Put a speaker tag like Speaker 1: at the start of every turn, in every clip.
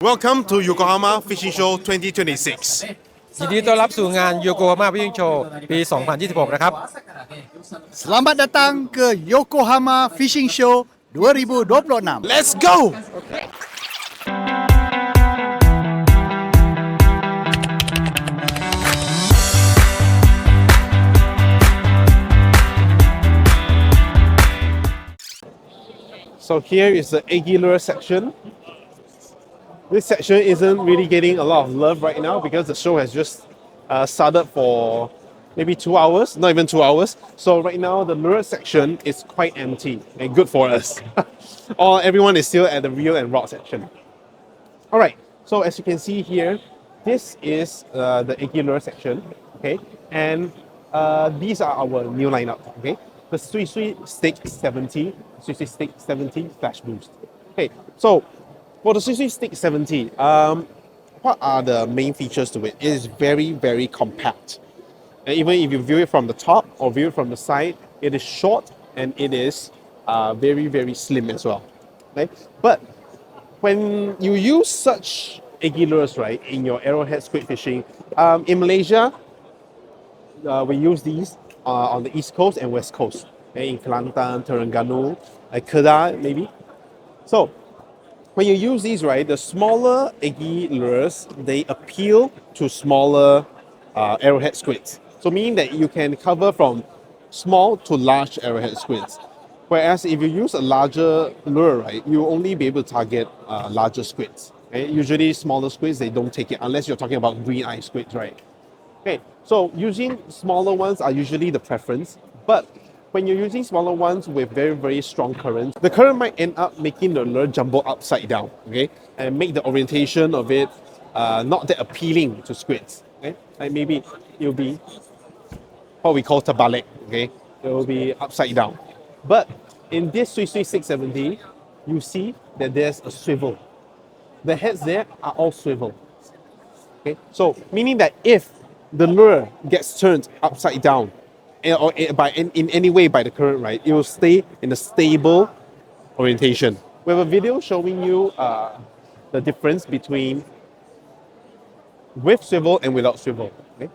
Speaker 1: Welcome to Yokohama Fishing Show 2026.
Speaker 2: ยินดีต้อนรับสู่งาน Yokohama Fishing Show ปี 2026 นะครับ
Speaker 3: Selamat datang ke Yokohama Fishing Show 2026.
Speaker 1: Let's go! So here is the eggy lure section. This section isn't really getting a lot of love right now because the show has just started for maybe 2 hours, not even 2 hours. So right now the lure section is quite empty and good for us. Everyone is still at the reel and rod section. All right, so as you can see here, this is the eggy lure section, okay? And these are our new lineup, okay? The Sui Sui Stick 70, Sui Sui Stick 70 Flashboost. Okay, so for the Sui Sui Stick 70, what are the main features to it? It is very, very compact. And even if you view it from the top or view it from the side, it is short and it is very, very slim as well. Okay? But when you use such eggy lures, right, in your arrowhead squid fishing, in Malaysia, we use these on the East Coast and West Coast. Okay? In Kelantan, Terengganu, Kedah maybe. So, when you use these, right, the smaller eggy lures, they appeal to smaller arrowhead squids. So meaning that you can cover from small to large arrowhead squids. Whereas if you use a larger lure, right, you'll only be able to target larger squids. Okay? Usually smaller squids, they don't take it unless you're talking about green eye squids, right? Okay, so using smaller ones are usually the preference, but when you're using smaller ones with very, very strong currents, the current might end up making the lure jumble upside down, okay? And make the orientation of it not that appealing to squids, okay? Like maybe it'll be what we call terbalik, okay? It will be upside down. But in this Sui Sui 670, you see that there's a swivel. The heads there are all swivel, okay? So meaning that if the lure gets turned upside down, or in any way by the current, right, it will stay in a stable orientation. We have a video showing you the difference between with swivel and without swivel. Okay?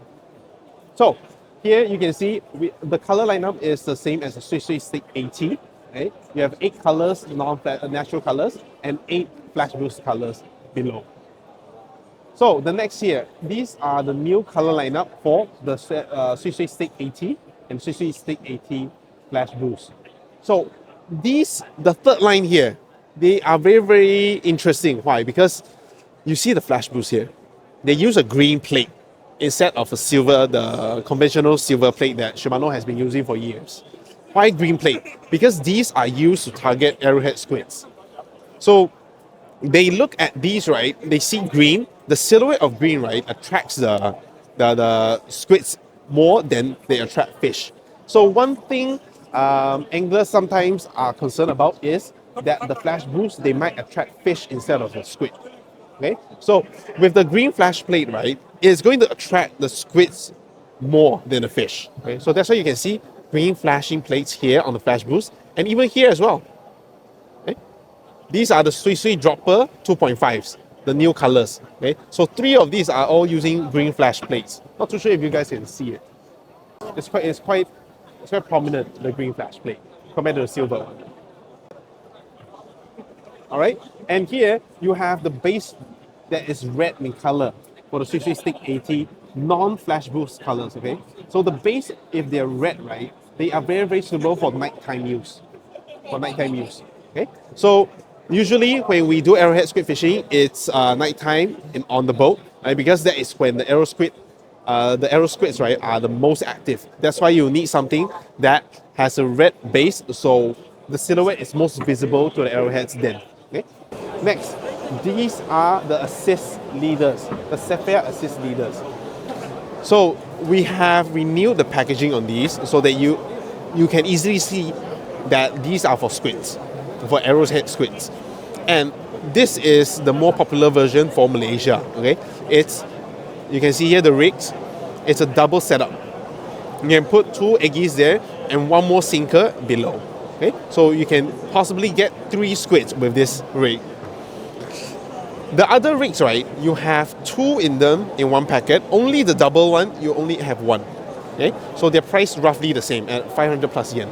Speaker 1: So here you can see the color lineup is the same as the Sui Sui Stick 80. Okay? You have 8 colors, natural colors, and 8 Flashboost colors below. So the next here, these are the new color lineup for the Sui Sui Stick 80 and Sui Sui Stick 80 Flashboost. So these, the third line here, they are very, very interesting. Why? Because you see the Flashboost here. They use a green plate instead of a silver, the conventional silver plate that Shimano has been using for years. Why green plate? Because these are used to target arrowhead squids. So they look at these, right? They see green. The silhouette of green, right, attracts the squids more than they attract fish. So one thing anglers sometimes are concerned about is that the Flashboost, they might attract fish instead of the squid. Okay, so with the green flash plate, right, it's going to attract the squids more than the fish. Okay, so that's why you can see green flashing plates here on the Flashboost and even here as well. Okay? These are the Sui Sui Dropper 2.5s, the new colors. Okay, so 3 of these are all using green flash plates. Not too sure if you guys can see it. It's quite prominent, the green flash plate compared to the silver one. All right, and here you have the base that is red in color for the Sui Sui Stick 80 non-Flashboost colors. Okay, so the base, if they're red, right, they are very, very suitable for nighttime use. Okay, so usually when we do arrowhead squid fishing, it's nighttime on the boat, right? Because that is when the arrow squids, right, are the most active. That's why you need something that has a red base, so the silhouette is most visible to the arrowheads then. Okay. Next, these are the assist leaders, the Sephia assist leaders. So we have renewed the packaging on these so that you can easily see that these are for squids, for arrowhead squids. And this is the more popular version for Malaysia. Okay, you can see here the rigs. It's a double setup. You can put 2 eggies there and 1 more sinker below. Okay, so you can possibly get 3 squids with this rig. The other rigs, right, you have 2 in them in one packet. Only the double one, you only have 1. Okay, so they're priced roughly the same at 500 plus yen.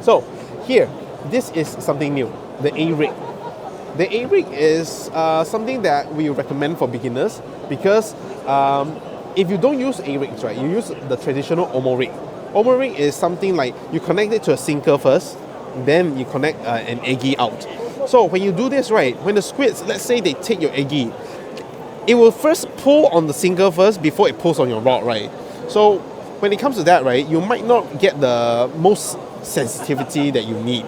Speaker 1: So here, this is something new, the A rig. The A rig is something that we recommend for beginners because if you don't use A rigs, right, you use the traditional Omo rig. Omo rig is something like you connect it to a sinker first, then you connect an eggie out. So when you do this, right, when the squids, let's say they take your eggie, it will first pull on the sinker first before it pulls on your rod, right? So when it comes to that, right, you might not get the most sensitivity that you need.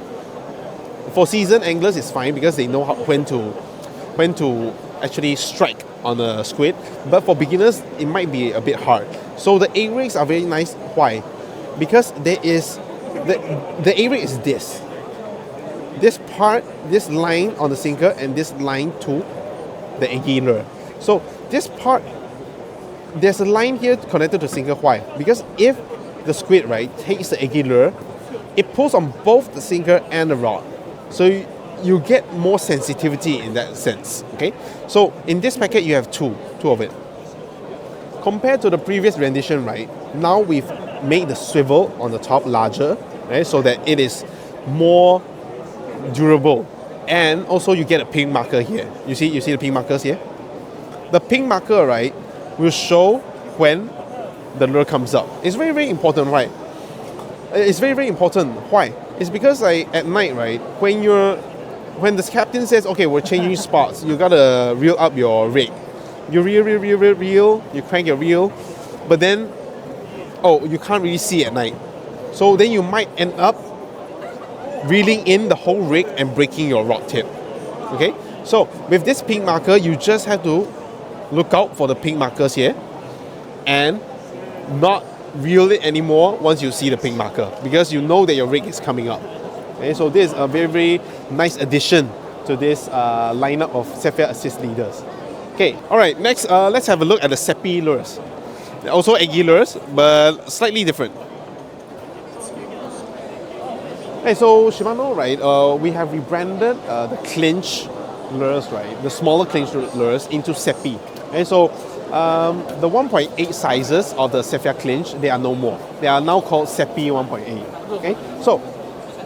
Speaker 1: For seasoned anglers, it's fine because they know when to actually strike on a squid. But for beginners, it might be a bit hard. So the A rigs are very nice. Why? Because there is the A rig is this part, this line on the sinker, and this line to the eggie lure. So this part, there's a line here connected to sinker. Why? Because if the squid, right, takes the eggie lure, it pulls on both the sinker and the rod. So you get more sensitivity in that sense. Okay. So in this packet, you have two of it. Compared to the previous rendition, right, now we've made the swivel on the top larger, right, so that it is more durable. And also you get a pink marker here. You see the pink markers here? The pink marker, right, will show when the lure comes up. It's very, very important, right? It's very, very important. Why? It's because like at night, right, when the captain says, okay, we're changing spots, you gotta reel up your rig. You reel, you crank your reel, but then, you can't really see at night. So then you might end up reeling in the whole rig and breaking your rod tip. Okay? So with this pink marker, you just have to look out for the pink markers here and not reel it anymore once you see the pink marker because you know that your rig is coming up. Okay? So this is a very, very nice addition to this lineup of Sephia Assist leaders. Okay, alright, next let's have a look at the Sepy lures. They're also eggie lures, but slightly different. Hey, so Shimano, right, we have rebranded the clinch lures, right, the smaller clinch lures into Sepy. And so the 1.8 sizes of the Sephia clinch, they are no more. They are now called Sepy 1.8. Okay, so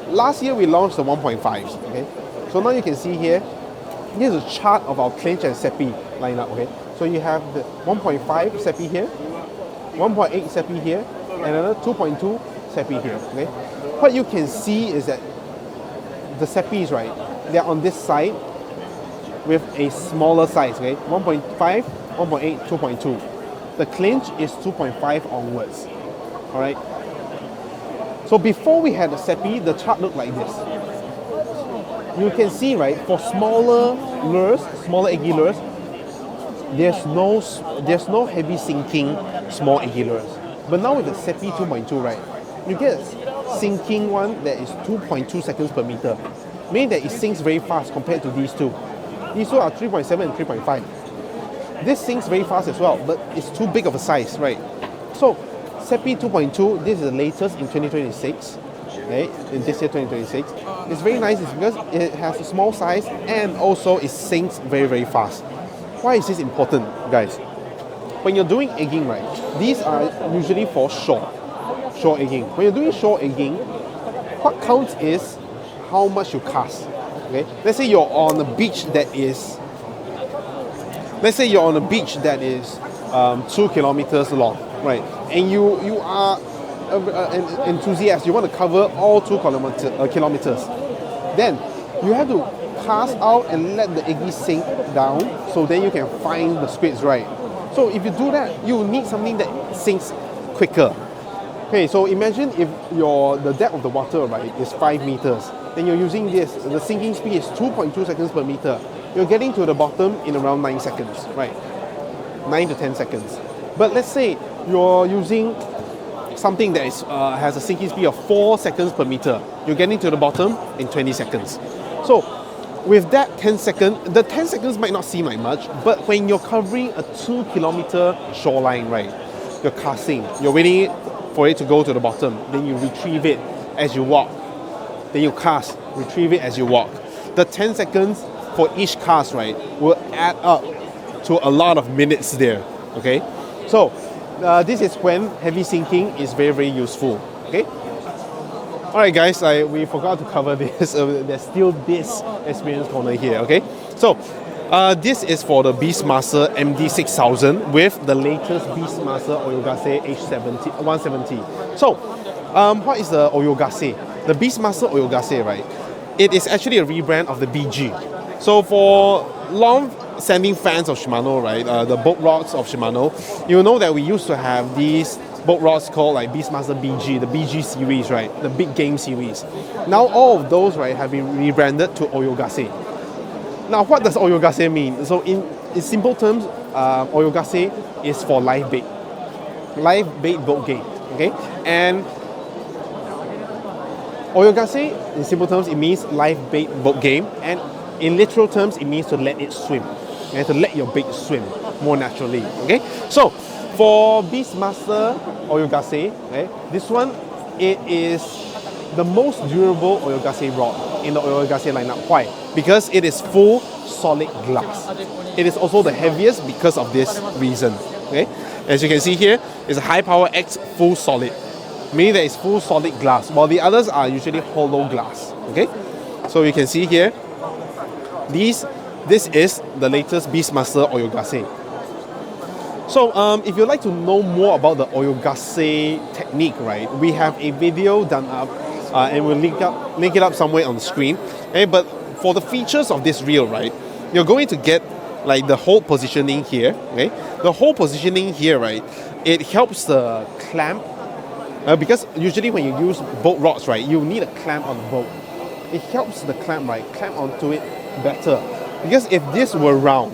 Speaker 1: last year we launched the 1.5s. Okay, so now you can see here, here's a chart of our clinch and Sepy lineup. Okay, so you have the 1.5 Sepy here, 1.8 Sepy here, and another 2.2 Sepy here. Okay, what you can see is that the Seppies, right, they're on this side with a smaller size. Okay, 1.5, 1.8, 2.2. The clinch is 2.5 onwards. All right. So before we had the Sepy, the chart looked like this. You can see, right, for smaller lures, smaller eggie lures, there's no heavy sinking small eggie lures. But now with the Sepy 2.2, right, you get a sinking one that is 2.2 seconds per meter, meaning that it sinks very fast compared to these two. These two are 3.7 and 3.5. This sinks very fast as well, but it's too big of a size, right? So Sepy 2.2, this is the latest in 2026. Okay, in this year 2026. It's very nice because it has a small size and also it sinks very, very fast. Why is this important, guys? When you're doing egging, right, these are usually for shore egging. When you're doing shore egging, what counts is how much you cast. Okay, let's say you're on a beach that is 2 kilometers long, right? And you are an enthusiast, you want to cover all 2 kilometers. Then you have to cast out and let the eggie sink down so then you can find the squids, right? So if you do that, you need something that sinks quicker. Okay, so imagine if the depth of the water, right, is 5 meters, then you're using this, the sinking speed is 2.2 seconds per meter. You're getting to the bottom in around 9 seconds, right? 9 to 10 seconds. But let's say you're using something that has a sinking speed of 4 seconds per meter. You're getting to the bottom in 20 seconds. So with that 10 seconds, the 10 seconds might not seem like much, but when you're covering a 2 kilometer shoreline, right, you're casting, you're waiting for it to go to the bottom, then you retrieve it as you walk. Then you cast, retrieve it as you walk. The 10 seconds for each cast, right, will add up to a lot of minutes there. Okay, so this is when heavy sinking is very, very useful. Okay. All right, guys, we forgot to cover this. There's still this experience corner here. Okay, so this is for the Beastmaster MD6000 with the latest Beastmaster Oyogase H170. So, what is the Oyogase? The Beastmaster Oyogase, right? It is actually a rebrand of the BG. So for long-standing fans of Shimano, right, the boat rods of Shimano, you know that we used to have these boat rods called like Beastmaster BG, the BG series, right, the big game series. Now all of those, right, have been rebranded to Oyogase. Now what does Oyogase mean? So in simple terms, Oyogase is for live bait boat game. Okay, and Oyogase, in simple terms, it means live bait boat game, and in literal terms, it means to let it swim, and to let your bait swim more naturally. Okay, so for Beastmaster Oyogase, okay, this one, it is the most durable Oyogase rod in the Oyogase lineup. Why? Because it is full solid glass. It is also the heaviest because of this reason. Okay, as you can see here, it's a high power X full solid, meaning that it's full solid glass, while the others are usually hollow glass. Okay, so you can see here, this is the latest Beastmaster Oyogase. So if you'd like to know more about the Oyogase technique, right, we have a video done up and we'll link it up somewhere on the screen. Okay, but for the features of this reel, right, you're going to get like the whole positioning here. Okay, the whole positioning here, right, it helps the clamp. Because usually when you use boat rods, right, you need a clamp on the boat. It helps the clamp, right, clamp onto it better. Because if this were round,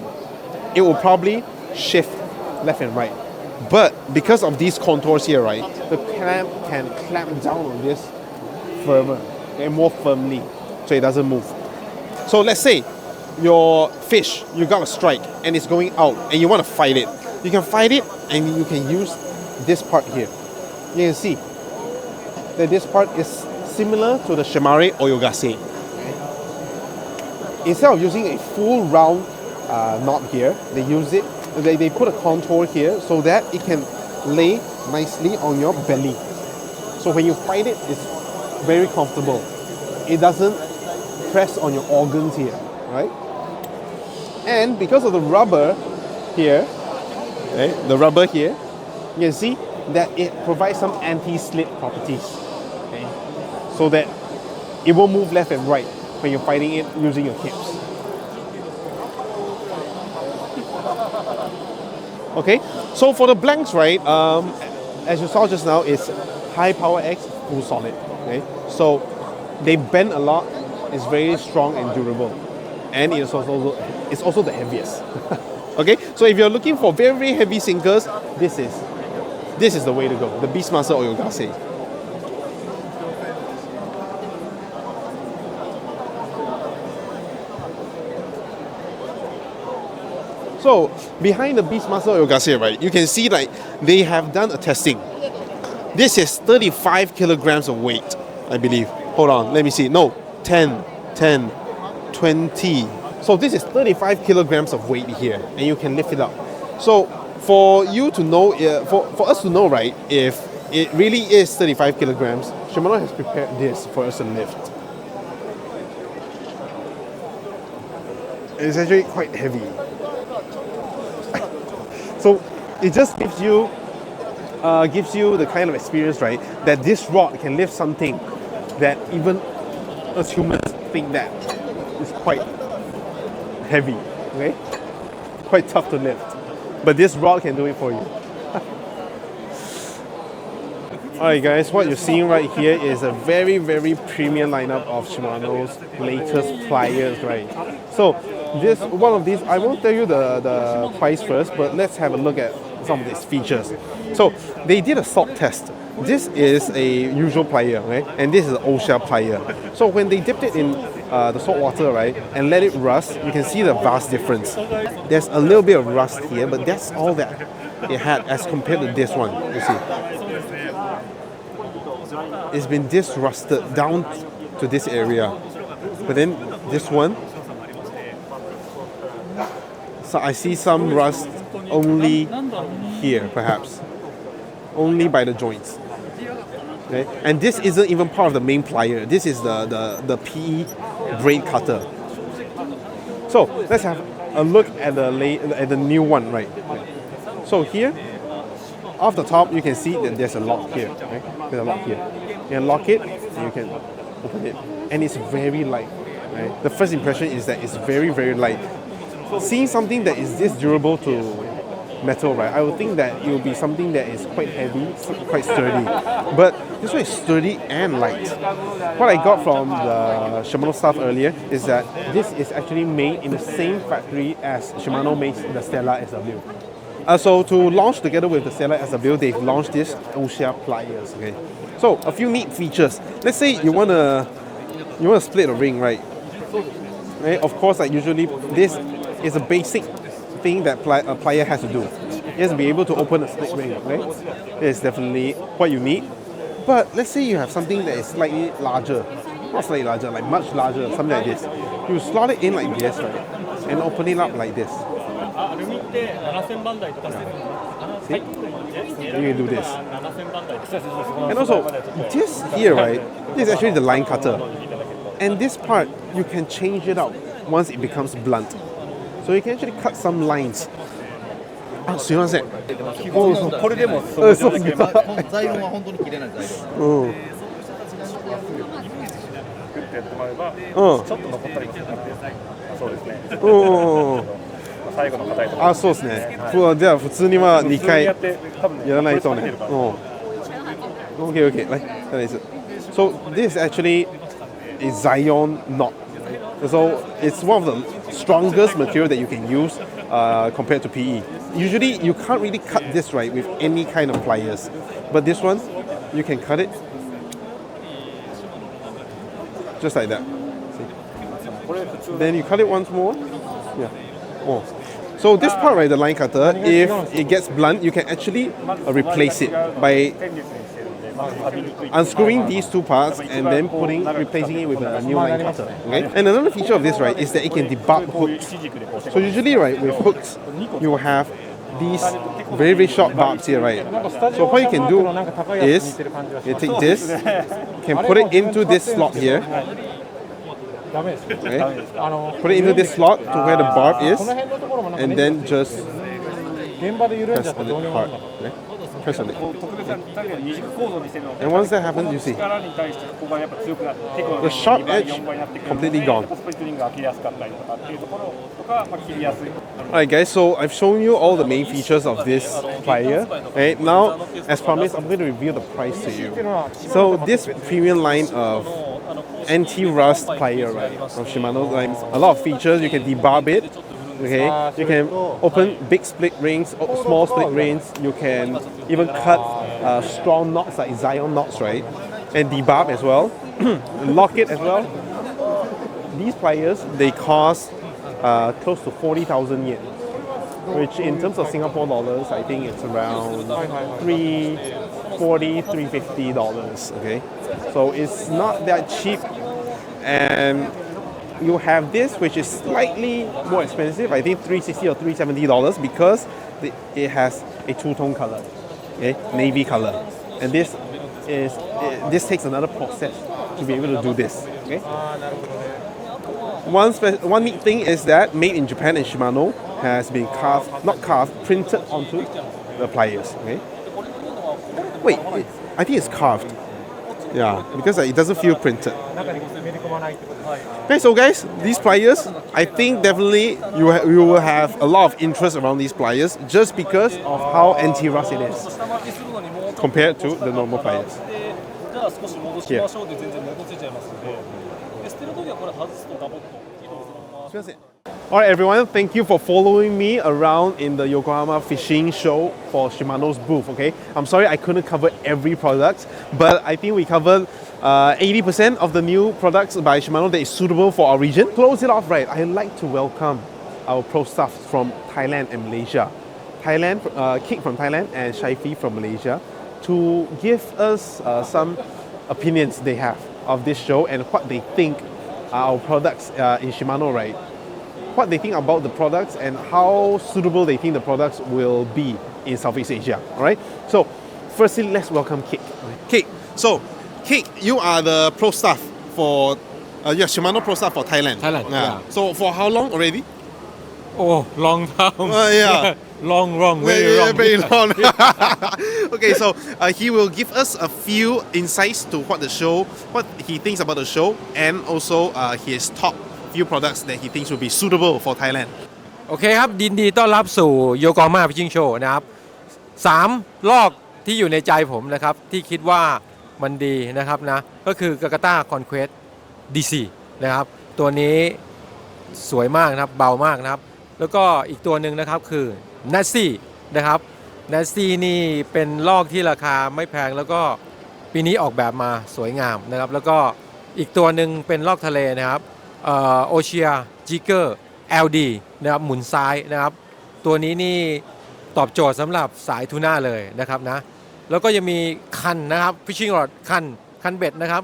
Speaker 1: it will probably shift left and right. But because of these contours here, right, the clamp can clamp down on this firmer and more firmly, so it doesn't move. So let's say your fish, you got a strike and it's going out and you want to fight it. You can fight it and you can use this part here. You can see that this part is similar to the Shimano Oyogase. Instead of using a full round knot here, they put a contour here so that it can lay nicely on your belly. So when you fight it, it's very comfortable. It doesn't press on your organs here, right? And because of the rubber here, okay, you can see that it provides some anti-slip properties, okay, so that it won't move left and right when you're fighting it using your hips. Okay, so for the blanks, right, as you saw just now, it's high power X full solid. Okay, so they bend a lot. It's very strong and durable, and it's also the heaviest. Okay, so if you're looking for very, very heavy sinkers, this is the way to go, the Beastmaster Oyogase. So behind the Beastmaster Oyogase, right, you can see like they have done a testing. This is 35 kilograms of weight, I believe. Hold on, let me see. No, 10, 20. So this is 35 kilograms of weight here, and you can lift it up. So for you to know, for us to know, right, if it really is 35 kilograms, Shimano has prepared this for us to lift. It's actually quite heavy. So it just gives you the kind of experience, right, that this rod can lift something that even us humans think that is quite heavy, okay? Quite tough to lift. But this rod can do it for you. Alright guys, what you're seeing right here is a very, very premium lineup of Shimano's latest pliers, right? So this one of these, I won't tell you the price first, but let's have a look at some of these features. So they did a salt test. This is a usual plier, right? And this is an Ocea plier. So when they dipped it in the salt water, right, and let it rust, you can see the vast difference. There's a little bit of rust here, but that's all that it had as compared to this one, you see. It's been this rusted down to this area. But then this one, So I see some rust only here, perhaps. Only by the joints. Okay? And this isn't even part of the main plier. This is the PE braid cutter. So let's have a look at the new one, right? So here, off the top, you can see that there's a lock here. Right? There's a lock here. You can lock it, and you can open it, and it's very light. Right? The first impression is that it's very, very light. Seeing something that is this durable to metal, right? I would think that it will be something that is quite heavy, quite sturdy. But this one is sturdy and light. What I got from the Shimano stuff earlier is that this is actually made in the same factory as Shimano makes the Stella SW. So to launch together with the Stella SW, they've launched this Ocea Pliers. Okay. So a few neat features. Let's say you wanna split a ring, right? Right? Of course, like usually this is a basic thing that a plier has to do. It has to be able to open a split ring, right? It's definitely what you need. But let's say you have something that is slightly larger, not slightly larger, like much larger, something like this. You slot it in like this, right? And open it up like this. See? You can do this. And also, this here, right? This is actually the line cutter. And this part, you can change it out once it becomes blunt. So you can actually cut some lines. あ、すいません。
Speaker 4: これでも
Speaker 1: そうですか。
Speaker 4: 材料は本当に綺麗な材料。
Speaker 1: うん。
Speaker 4: ってやってもらえば、ちょっと残ったりするから。そうですね。最後の硬いところ。
Speaker 1: あ、そうですね。じゃあ普通には2回やらないとね。Okay, okay. So this is actually a Zion knot. So it's one of the strongest material that you can use compared to PE. Usually you can't really cut this right with any kind of pliers, but this one you can cut it just like that. See? Then you cut it once more. Yeah. Oh. So this part, right, the line cutter, if it gets blunt, you can actually replace it by unscrewing these two parts and then replacing it with a new line cutter. Okay? And another feature of this, right, is that it can debug hooks. So usually, right, with hooks, you will have these very, very short barbs here, right? So what you can do is you take this, can put it into this slot here. Okay? Put it into this slot to where the barb is, and then just press on it hard. Okay? Press on it. And once that happens, you see the sharp edge completely gone. Alright guys, so I've shown you all the main features of this plier. Okay, now, as promised, I'm going to reveal the price to you. So this premium line of anti-rust plier, right, from Shimano, like a lot of features. You can debarb it. Okay, you can open big split rings, small split rings. You can even cut strong knots like Zion knots, right? And debarb as well. Lock it as well. These pliers, they cost close to 40,000 yen, which in terms of Singapore dollars, I think it's around $340, $350. Okay, so it's not that cheap, and you have this, which is slightly more expensive. I think $360 or $370 because it has a two-tone color, okay, navy color, and this takes another process to be able to do this. Okay. One neat thing is that made in Japan and Shimano has been printed onto the pliers. Okay. Wait, I think it's carved. Yeah, because it doesn't feel printed. Okay, so guys, these pliers, I think definitely you will have a lot of interest around these pliers just because of how anti-rust it is compared to the normal pliers. Here. Alright everyone, thank you for following me around in the Yokohama Fishing Show for Shimano's booth, okay? I'm sorry I couldn't cover every product, but I think we covered 80% of the new products by Shimano that is suitable for our region. Close it off right, I'd like to welcome our Prostaff from Thailand and Malaysia. Kik from Thailand and Syafie from Malaysia to give us some opinions they have of this show and what they think are our products in Shimano, right? what they think about the products and how suitable they think the products will be in Southeast Asia. All right. So, firstly, let's welcome Kik. Kik. So, Kik, you are the Prostaff for Shimano Prostaff for Thailand.
Speaker 2: Thailand, yeah.
Speaker 1: So, for how long already?
Speaker 2: Oh, long time.
Speaker 1: Yeah.
Speaker 2: Long, very long.
Speaker 1: Very long. Okay, so he will give us a few insights to what he thinks about the show, and also his top few products that he thinks will be suitable for Thailand.
Speaker 2: โอเคครับยินดีต้อนรับสู่ Yokohama Fishing Show นะครับ3ลอกที่อยู่ในใจผมนะครับที่คิดว่ามันดีนะครับนะก็คือ Gakata Conquest DC นะครับตัวนี้สวยมากนะครับเบามากนะครับแล้วก็อีกตัวหนึ่งนะครับคือ Nasty นะครับ Nasty นี่เป็นลอกที่ราคาไม่แพงแล้วก็ปีนี้ออกแบบมาสวยงามนะครับแล้วก็อีกตัวหนึ่งเป็นลอกทะเลนะครับOcea LD นะครับหมุนซ้ายนะครับตัวนี้นี่ตอบโจทย์สำหรับสายทูน่าเลยนะครับนะแล้วก็ยังมีคันนะครับ Fishing Rod คันเบ็ดนะครับ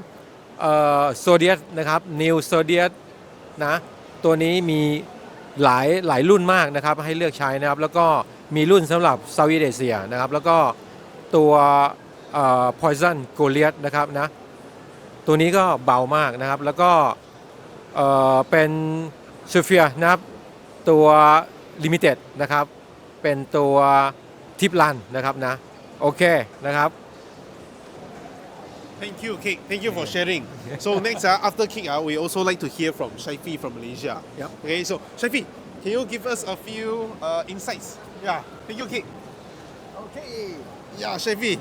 Speaker 2: โซเดียสนะครับ New โซเดียสนะตัวนี้มีหลายรุ่นมากนะครับให้เลือกใช้นะครับแล้วก็มีรุ่นสำหรับ Southeast Asia นะครับแล้วก็ตัวPoison Goliath นะครับนะตัวนี้ก็เบามากนะครับแล้วก็เป็น Sephia นะครับตัว Limited นะครับเป็นตัวทิปลันนะครับนะโอเคนะครับ
Speaker 1: Thank you, Kik. Thank you for sharing. So next, after Kik, we also like to hear from Syafie from Malaysia.
Speaker 2: Yep.
Speaker 1: Okay, so Syafie, can you give us a few insights? Yeah. Thank you, Kik.
Speaker 3: Okay.
Speaker 1: Yeah, Syafie,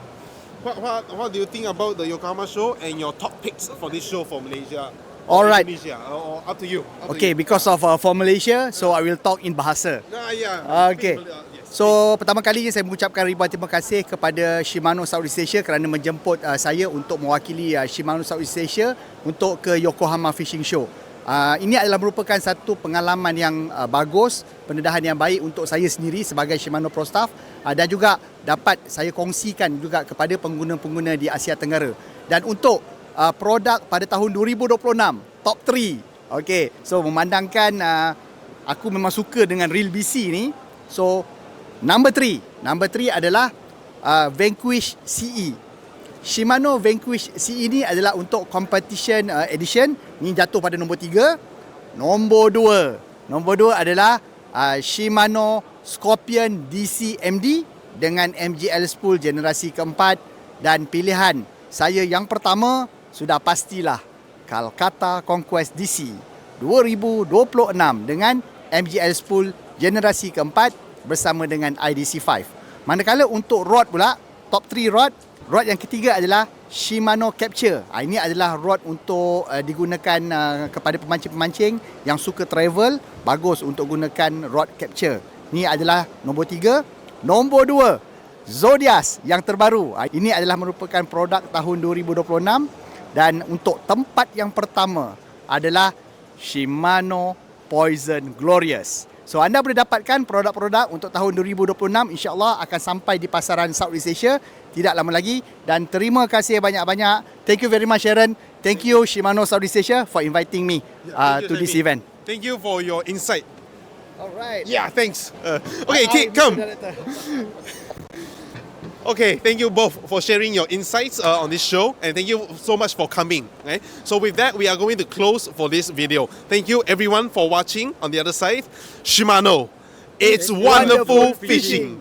Speaker 1: what do you think about the Yokohama show and your top picks for this show for Malaysia?
Speaker 3: All right.
Speaker 1: Indonesia, or up to you.
Speaker 3: Okay, because of for Malaysia, so I will talk in bahasa.
Speaker 1: Yeah.
Speaker 3: Okay.
Speaker 1: Yes.
Speaker 3: So pertama kalinya saya mengucapkan ribuan terima kasih kepada Shimano Southeast Asia kerana menjemput saya untuk mewakili Shimano Southeast Asia untuk ke Yokohama Fishing Show. Ini adalah merupakan satu pengalaman yang bagus, pendedahan yang baik untuk saya sendiri sebagai Shimano Prostaff dan juga dapat saya kongsikan juga kepada pengguna-pengguna di Asia Tenggara. Dan untuk produk pada tahun 2026, top 3. Okay, so memandangkan aku memang suka dengan reel BC ni. So Number 3 adalah Vanquish CE. Shimano Vanquish CE ni adalah untuk competition edition. Ni jatuh pada nombor 3. Nombor 2 adalah Shimano Scorpion DC MD dengan MGL spool generasi keempat. Dan pilihan saya yang pertama sudah pastilah Gakata Conquest DC 2026 dengan MGL spool generasi keempat bersama dengan IDC5. Manakala untuk rod pula, top 3 rod yang ketiga adalah Shimano Capture. Ini adalah rod untuk digunakan kepada pemancing-pemancing yang suka travel, bagus untuk gunakan rod Capture. Ini adalah nombor 3. Nombor 2, Zodias yang terbaru. Ini adalah merupakan produk tahun 2026 dan untuk tempat yang pertama adalah Shimano Poison Glorious. So anda boleh dapatkan produk-produk untuk tahun 2026 insya-Allah akan sampai di pasaran Southeast Asia tidak lama lagi dan terima kasih banyak-banyak. Thank you very much Sharon. Thank you Shimano Southeast Asia for inviting me to this event.
Speaker 1: Thank you for your insight.
Speaker 3: Alright.
Speaker 1: Yeah, thanks. Okay, Kik, come. Okay, thank you both for sharing your insights on this show, and thank you so much for coming. Okay? So with that, we are going to close for this video. Thank you everyone for watching on the other side. Shimano, it's wonderful fishing.